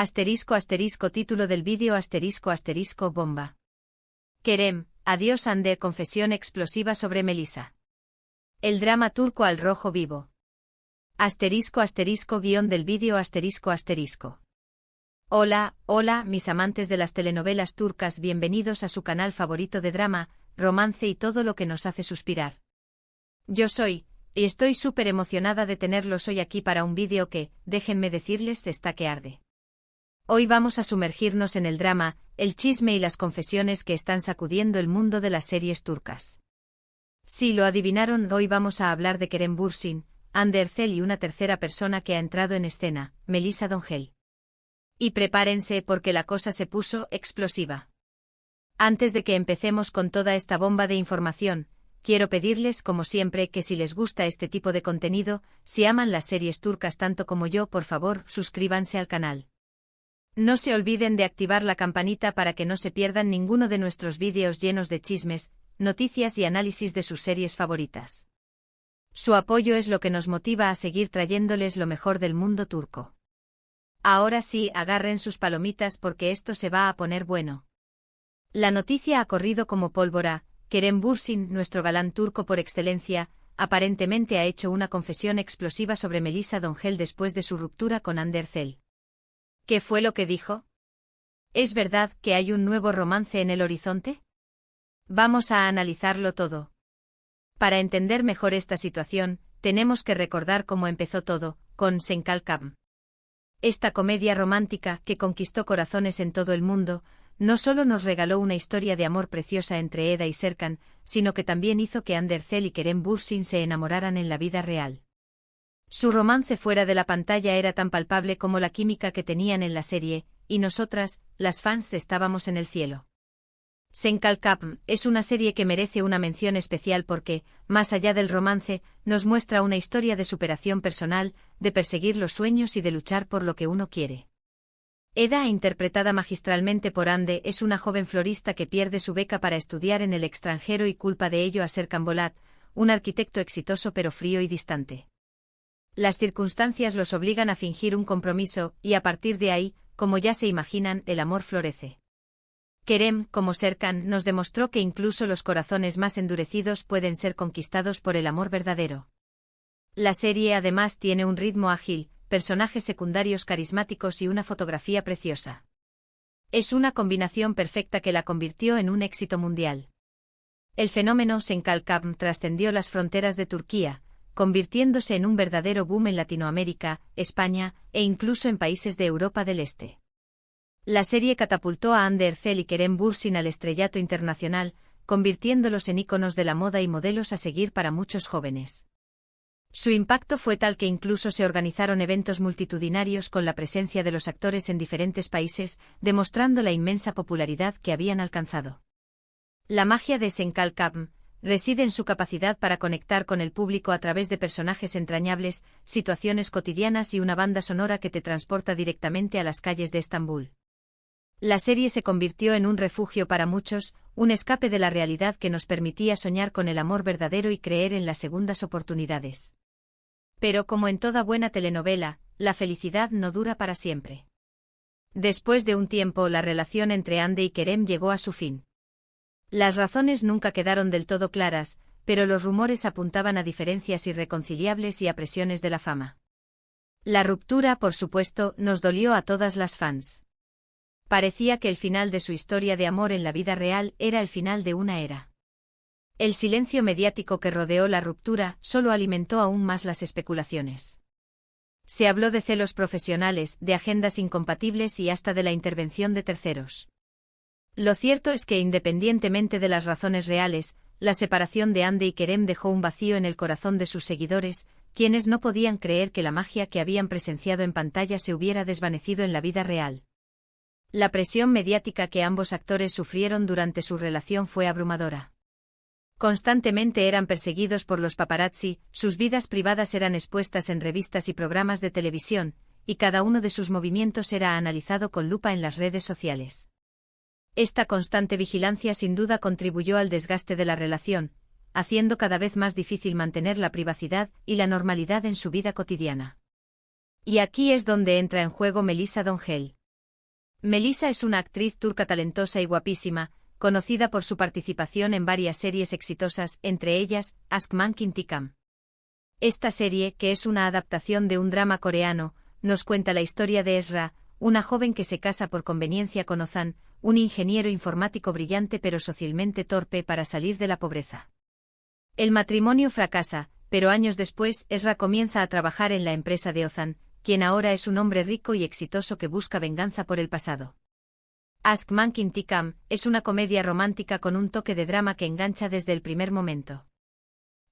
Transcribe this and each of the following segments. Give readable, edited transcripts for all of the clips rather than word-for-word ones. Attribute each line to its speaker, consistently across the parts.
Speaker 1: Asterisco asterisco título del vídeo asterisco asterisco bomba. Kerem, adiós Ander confesión explosiva sobre Melisa. El drama turco al rojo vivo. Asterisco asterisco guión del vídeo asterisco asterisco. Hola, hola mis amantes de las telenovelas turcas, bienvenidos a su canal favorito de drama, romance y todo lo que nos hace suspirar. Yo soy, y estoy súper emocionada de tenerlos hoy aquí para un vídeo que, déjenme decirles, está que arde. Hoy vamos a sumergirnos en el drama, el chisme y las confesiones que están sacudiendo el mundo de las series turcas. Si lo adivinaron, hoy vamos a hablar de Kerem Bürsin, Hande Erçel y una tercera persona que ha entrado en escena, Melisa Dongel. Y prepárense porque la cosa se puso explosiva. Antes de que empecemos con toda esta bomba de información, quiero pedirles como siempre que si les gusta este tipo de contenido, si aman las series turcas tanto como yo, por favor, suscríbanse al canal. No se olviden de activar la campanita para que no se pierdan ninguno de nuestros vídeos llenos de chismes, noticias y análisis de sus series favoritas. Su apoyo es lo que nos motiva a seguir trayéndoles lo mejor del mundo turco. Ahora sí, agarren sus palomitas porque esto se va a poner bueno. La noticia ha corrido como pólvora. Kerem Bürsin, nuestro galán turco por excelencia, aparentemente ha hecho una confesión explosiva sobre Melisa Dongel después de su ruptura con Hande Erçel. ¿Qué fue lo que dijo? ¿Es verdad que hay un nuevo romance en el horizonte? Vamos a analizarlo todo. Para entender mejor esta situación, tenemos que recordar cómo empezó todo, con Sen Kalkam. Esta comedia romántica, que conquistó corazones en todo el mundo, no solo nos regaló una historia de amor preciosa entre Eda y Serkan, sino que también hizo que Hande Erçel y Kerem Bürsin se enamoraran en la vida real. Su romance fuera de la pantalla era tan palpable como la química que tenían en la serie, y nosotras, las fans, estábamos en el cielo. Sen Kalkam es una serie que merece una mención especial porque, más allá del romance, nos muestra una historia de superación personal, de perseguir los sueños y de luchar por lo que uno quiere. Eda, interpretada magistralmente por Hande, es una joven florista que pierde su beca para estudiar en el extranjero y culpa de ello a Serkan Bolat, un arquitecto exitoso pero frío y distante. Las circunstancias los obligan a fingir un compromiso, y a partir de ahí, como ya se imaginan, el amor florece. Kerem, como Serkan, nos demostró que incluso los corazones más endurecidos pueden ser conquistados por el amor verdadero. La serie además tiene un ritmo ágil, personajes secundarios carismáticos y una fotografía preciosa. Es una combinación perfecta que la convirtió en un éxito mundial. El fenómeno Sen Kalkam trascendió las fronteras de Turquía, convirtiéndose en un verdadero boom en Latinoamérica, España, e incluso en países de Europa del Este. La serie catapultó a Hande Erçel y Kerem Bürsin al estrellato internacional, convirtiéndolos en íconos de la moda y modelos a seguir para muchos jóvenes. Su impacto fue tal que incluso se organizaron eventos multitudinarios con la presencia de los actores en diferentes países, demostrando la inmensa popularidad que habían alcanzado. La magia de Sen Kalkam reside en su capacidad para conectar con el público a través de personajes entrañables, situaciones cotidianas y una banda sonora que te transporta directamente a las calles de Estambul. La serie se convirtió en un refugio para muchos, un escape de la realidad que nos permitía soñar con el amor verdadero y creer en las segundas oportunidades. Pero como en toda buena telenovela, la felicidad no dura para siempre. Después de un tiempo, la relación entre Hande y Kerem llegó a su fin. Las razones nunca quedaron del todo claras, pero los rumores apuntaban a diferencias irreconciliables y a presiones de la fama. La ruptura, por supuesto, nos dolió a todas las fans. Parecía que el final de su historia de amor en la vida real era el final de una era. El silencio mediático que rodeó la ruptura solo alimentó aún más las especulaciones. Se habló de celos profesionales, de agendas incompatibles y hasta de la intervención de terceros. Lo cierto es que independientemente de las razones reales, la separación de Hande y Kerem dejó un vacío en el corazón de sus seguidores, quienes no podían creer que la magia que habían presenciado en pantalla se hubiera desvanecido en la vida real. La presión mediática que ambos actores sufrieron durante su relación fue abrumadora. Constantemente eran perseguidos por los paparazzi, sus vidas privadas eran expuestas en revistas y programas de televisión, y cada uno de sus movimientos era analizado con lupa en las redes sociales. Esta constante vigilancia sin duda contribuyó al desgaste de la relación, haciendo cada vez más difícil mantener la privacidad y la normalidad en su vida cotidiana. Y aquí es donde entra en juego Melisa Dongel. Melisa es una actriz turca talentosa y guapísima, conocida por su participación en varias series exitosas, entre ellas, Aşk Mank Intikam. Esta serie, que es una adaptación de un drama coreano, nos cuenta la historia de Esra, una joven que se casa por conveniencia con Ozan, un ingeniero informático brillante pero socialmente torpe para salir de la pobreza. El matrimonio fracasa, pero años después Esra comienza a trabajar en la empresa de Ozan, quien ahora es un hombre rico y exitoso que busca venganza por el pasado. Aşk Mank Intikam es una comedia romántica con un toque de drama que engancha desde el primer momento.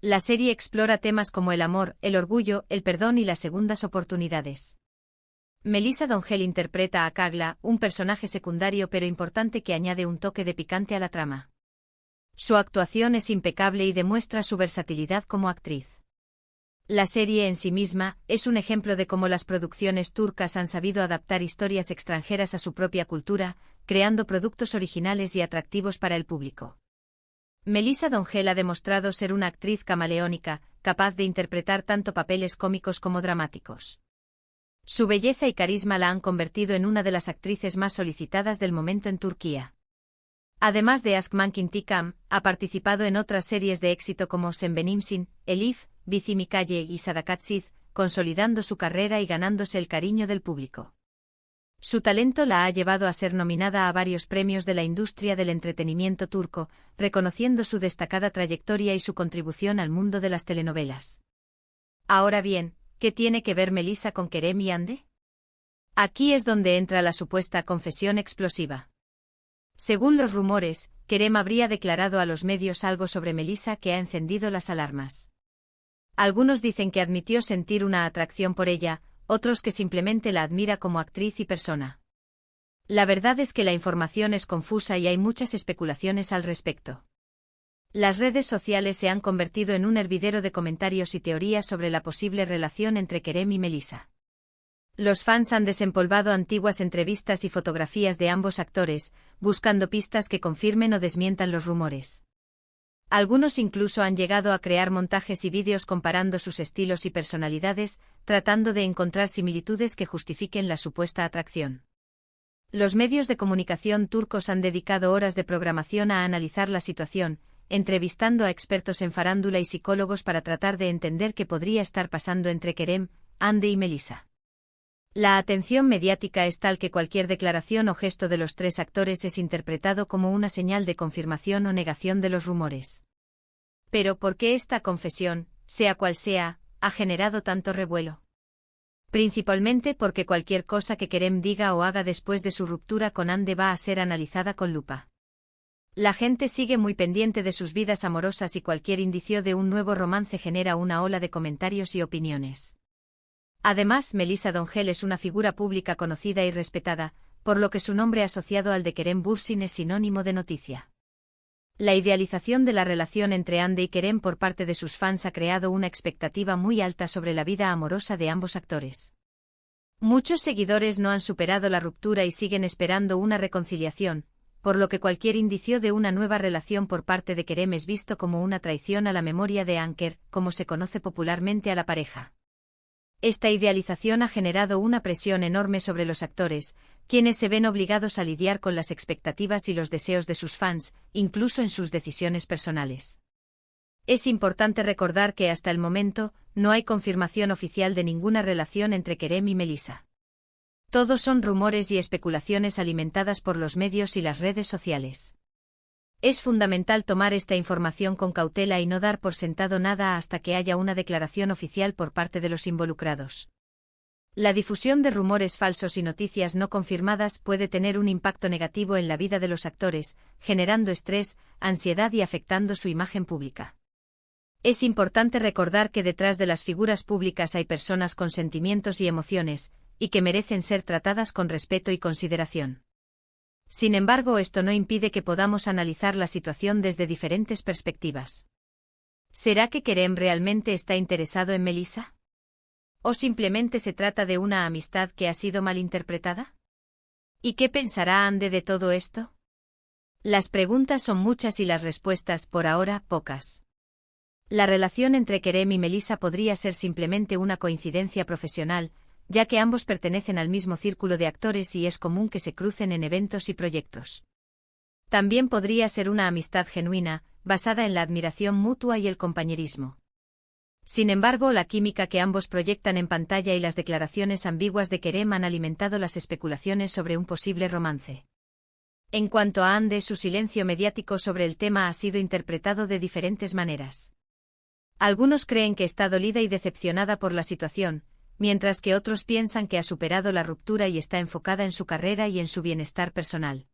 Speaker 1: La serie explora temas como el amor, el orgullo, el perdón y las segundas oportunidades. Melisa Dongel interpreta a Kagla, un personaje secundario pero importante que añade un toque de picante a la trama. Su actuación es impecable y demuestra su versatilidad como actriz. La serie en sí misma es un ejemplo de cómo las producciones turcas han sabido adaptar historias extranjeras a su propia cultura, creando productos originales y atractivos para el público. Melisa Dongel ha demostrado ser una actriz camaleónica, capaz de interpretar tanto papeles cómicos como dramáticos. Su belleza y carisma la han convertido en una de las actrices más solicitadas del momento en Turquía. Además de Aşk Mank Intikam, ha participado en otras series de éxito como Sen Benimsin, Elif, Bizi Mikaye y Sadakatsiz, consolidando su carrera y ganándose el cariño del público. Su talento la ha llevado a ser nominada a varios premios de la industria del entretenimiento turco, reconociendo su destacada trayectoria y su contribución al mundo de las telenovelas. Ahora bien, ¿qué tiene que ver Melisa con Kerem y Hande? Aquí es donde entra la supuesta confesión explosiva. Según los rumores, Kerem habría declarado a los medios algo sobre Melisa que ha encendido las alarmas. Algunos dicen que admitió sentir una atracción por ella, otros que simplemente la admira como actriz y persona. La verdad es que la información es confusa y hay muchas especulaciones al respecto. Las redes sociales se han convertido en un hervidero de comentarios y teorías sobre la posible relación entre Kerem y Melisa. Los fans han desempolvado antiguas entrevistas y fotografías de ambos actores, buscando pistas que confirmen o desmientan los rumores. Algunos incluso han llegado a crear montajes y vídeos comparando sus estilos y personalidades, tratando de encontrar similitudes que justifiquen la supuesta atracción. Los medios de comunicación turcos han dedicado horas de programación a analizar la situación, entrevistando a expertos en farándula y psicólogos para tratar de entender qué podría estar pasando entre Kerem, Hande y Melisa. La atención mediática es tal que cualquier declaración o gesto de los tres actores es interpretado como una señal de confirmación o negación de los rumores. Pero ¿por qué esta confesión, sea cual sea, ha generado tanto revuelo? Principalmente porque cualquier cosa que Kerem diga o haga después de su ruptura con Hande va a ser analizada con lupa. La gente sigue muy pendiente de sus vidas amorosas y cualquier indicio de un nuevo romance genera una ola de comentarios y opiniones. Además, Melisa Dongel es una figura pública conocida y respetada, por lo que su nombre asociado al de Kerem Bürsin es sinónimo de noticia. La idealización de la relación entre Hande y Kerem por parte de sus fans ha creado una expectativa muy alta sobre la vida amorosa de ambos actores. Muchos seguidores no han superado la ruptura y siguen esperando una reconciliación, por lo que cualquier indicio de una nueva relación por parte de Kerem es visto como una traición a la memoria de Anker, como se conoce popularmente a la pareja. Esta idealización ha generado una presión enorme sobre los actores, quienes se ven obligados a lidiar con las expectativas y los deseos de sus fans, incluso en sus decisiones personales. Es importante recordar que hasta el momento, no hay confirmación oficial de ninguna relación entre Kerem y Melisa. Todos son rumores y especulaciones alimentadas por los medios y las redes sociales. Es fundamental tomar esta información con cautela y no dar por sentado nada hasta que haya una declaración oficial por parte de los involucrados. La difusión de rumores falsos y noticias no confirmadas puede tener un impacto negativo en la vida de los actores, generando estrés, ansiedad y afectando su imagen pública. Es importante recordar que detrás de las figuras públicas hay personas con sentimientos y emociones, y que merecen ser tratadas con respeto y consideración. Sin embargo, esto no impide que podamos analizar la situación desde diferentes perspectivas. ¿Será que Kerem realmente está interesado en Melisa? ¿O simplemente se trata de una amistad que ha sido malinterpretada? ¿Y qué pensará Hande de todo esto? Las preguntas son muchas y las respuestas, por ahora, pocas. La relación entre Kerem y Melisa podría ser simplemente una coincidencia profesional, ya que ambos pertenecen al mismo círculo de actores y es común que se crucen en eventos y proyectos. También podría ser una amistad genuina, basada en la admiración mutua y el compañerismo. Sin embargo, la química que ambos proyectan en pantalla y las declaraciones ambiguas de Kerem han alimentado las especulaciones sobre un posible romance. En cuanto a Hande, su silencio mediático sobre el tema ha sido interpretado de diferentes maneras. Algunos creen que está dolida y decepcionada por la situación, mientras que otros piensan que ha superado la ruptura y está enfocada en su carrera y en su bienestar personal.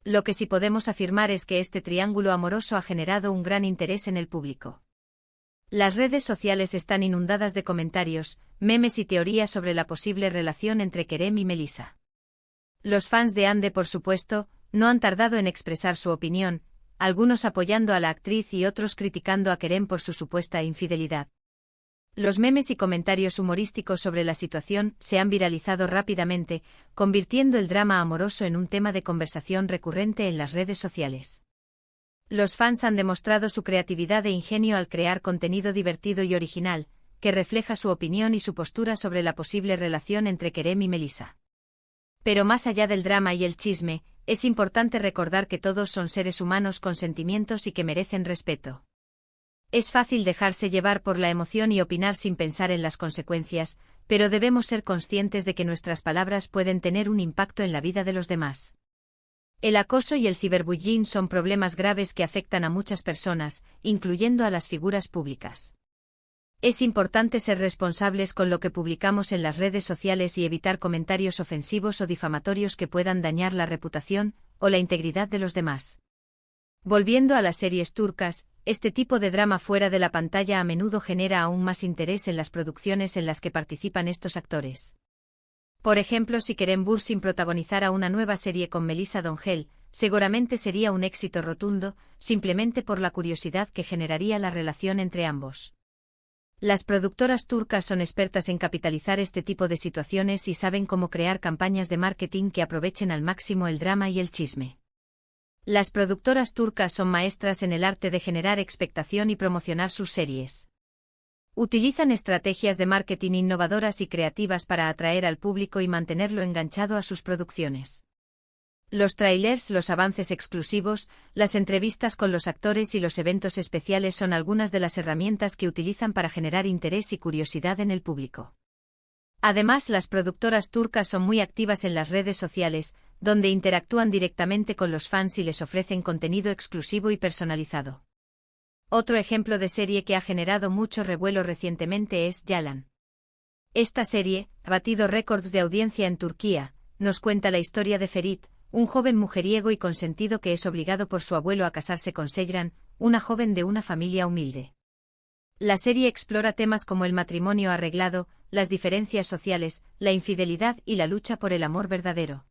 Speaker 1: Lo que sí podemos afirmar es que este triángulo amoroso ha generado un gran interés en el público. Las redes sociales están inundadas de comentarios, memes y teorías sobre la posible relación entre Kerem y Melissa. Los fans de Hande, por supuesto, no han tardado en expresar su opinión, algunos apoyando a la actriz y otros criticando a Kerem por su supuesta infidelidad. Los memes y comentarios humorísticos sobre la situación se han viralizado rápidamente, convirtiendo el drama amoroso en un tema de conversación recurrente en las redes sociales. Los fans han demostrado su creatividad e ingenio al crear contenido divertido y original, que refleja su opinión y su postura sobre la posible relación entre Kerem y Melissa. Pero más allá del drama y el chisme, es importante recordar que todos son seres humanos con sentimientos y que merecen respeto. Es fácil dejarse llevar por la emoción y opinar sin pensar en las consecuencias, pero debemos ser conscientes de que nuestras palabras pueden tener un impacto en la vida de los demás. El acoso y el ciberbullying son problemas graves que afectan a muchas personas, incluyendo a las figuras públicas. Es importante ser responsables con lo que publicamos en las redes sociales y evitar comentarios ofensivos o difamatorios que puedan dañar la reputación o la integridad de los demás. Volviendo a las series turcas, este tipo de drama fuera de la pantalla a menudo genera aún más interés en las producciones en las que participan estos actores. Por ejemplo, si Kerem Bürsin protagonizara una nueva serie con Melissa Dongel, seguramente sería un éxito rotundo, simplemente por la curiosidad que generaría la relación entre ambos. Las productoras turcas son expertas en capitalizar este tipo de situaciones y saben cómo crear campañas de marketing que aprovechen al máximo el drama y el chisme. Las productoras turcas son maestras en el arte de generar expectación y promocionar sus series. Utilizan estrategias de marketing innovadoras y creativas para atraer al público y mantenerlo enganchado a sus producciones. Los trailers, los avances exclusivos, las entrevistas con los actores y los eventos especiales son algunas de las herramientas que utilizan para generar interés y curiosidad en el público. Además, las productoras turcas son muy activas en las redes sociales, donde interactúan directamente con los fans y les ofrecen contenido exclusivo y personalizado. Otro ejemplo de serie que ha generado mucho revuelo recientemente es Yalan. Esta serie, ha batido récords de audiencia en Turquía, nos cuenta la historia de Ferit, un joven mujeriego y consentido que es obligado por su abuelo a casarse con Seyran, una joven de una familia humilde. La serie explora temas como el matrimonio arreglado, las diferencias sociales, la infidelidad y la lucha por el amor verdadero.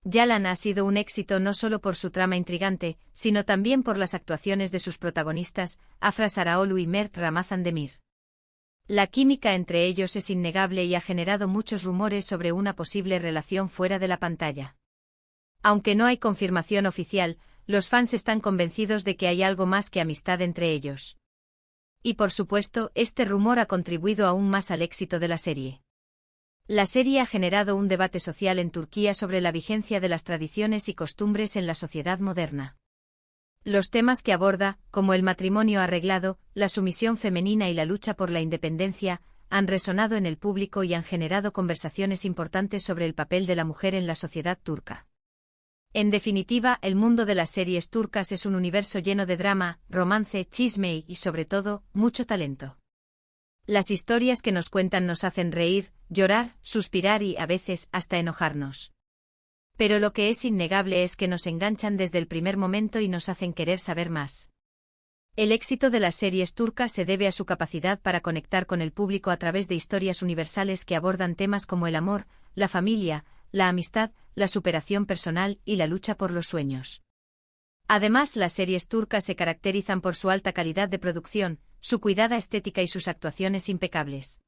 Speaker 1: Yalan ha sido un éxito no solo por su trama intrigante, sino también por las actuaciones de sus protagonistas, Afra Sarıoğlu y Mert Ramazan Demir. La química entre ellos es innegable y ha generado muchos rumores sobre una posible relación fuera de la pantalla. Aunque no hay confirmación oficial, los fans están convencidos de que hay algo más que amistad entre ellos. Y por supuesto, este rumor ha contribuido aún más al éxito de la serie. La serie ha generado un debate social en Turquía sobre la vigencia de las tradiciones y costumbres en la sociedad moderna. Los temas que aborda, como el matrimonio arreglado, la sumisión femenina y la lucha por la independencia, han resonado en el público y han generado conversaciones importantes sobre el papel de la mujer en la sociedad turca. En definitiva, el mundo de las series turcas es un universo lleno de drama, romance, chisme y, sobre todo, mucho talento. Las historias que nos cuentan nos hacen reír, llorar, suspirar y, a veces, hasta enojarnos. Pero lo que es innegable es que nos enganchan desde el primer momento y nos hacen querer saber más. El éxito de las series turcas se debe a su capacidad para conectar con el público a través de historias universales que abordan temas como el amor, la familia, la amistad, la superación personal y la lucha por los sueños. Además, las series turcas se caracterizan por su alta calidad de producción, su cuidada estética y sus actuaciones impecables.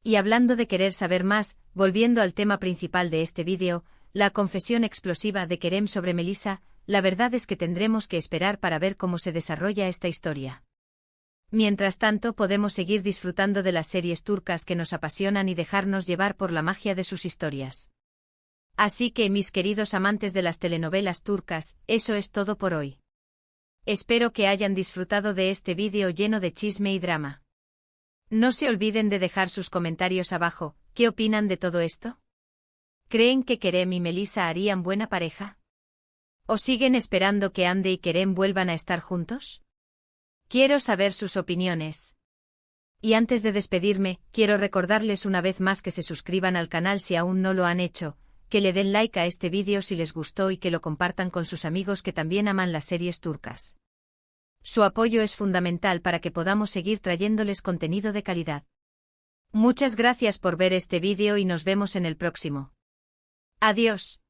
Speaker 1: Y hablando de querer saber más, volviendo al tema principal de este vídeo, la confesión explosiva de Kerem sobre Melissa, la verdad es que tendremos que esperar para ver cómo se desarrolla esta historia. Mientras tanto podemos seguir disfrutando de las series turcas que nos apasionan y dejarnos llevar por la magia de sus historias. Así que, mis queridos amantes de las telenovelas turcas, eso es todo por hoy. Espero que hayan disfrutado de este vídeo lleno de chisme y drama. No se olviden de dejar sus comentarios abajo. ¿Qué opinan de todo esto? ¿Creen que Kerem y Melisa harían buena pareja? ¿O siguen esperando que Hande y Kerem vuelvan a estar juntos? Quiero saber sus opiniones. Y antes de despedirme, quiero recordarles una vez más que se suscriban al canal si aún no lo han hecho, que le den like a este vídeo si les gustó y que lo compartan con sus amigos que también aman las series turcas. Su apoyo es fundamental para que podamos seguir trayéndoles contenido de calidad. Muchas gracias por ver este vídeo y nos vemos en el próximo. Adiós.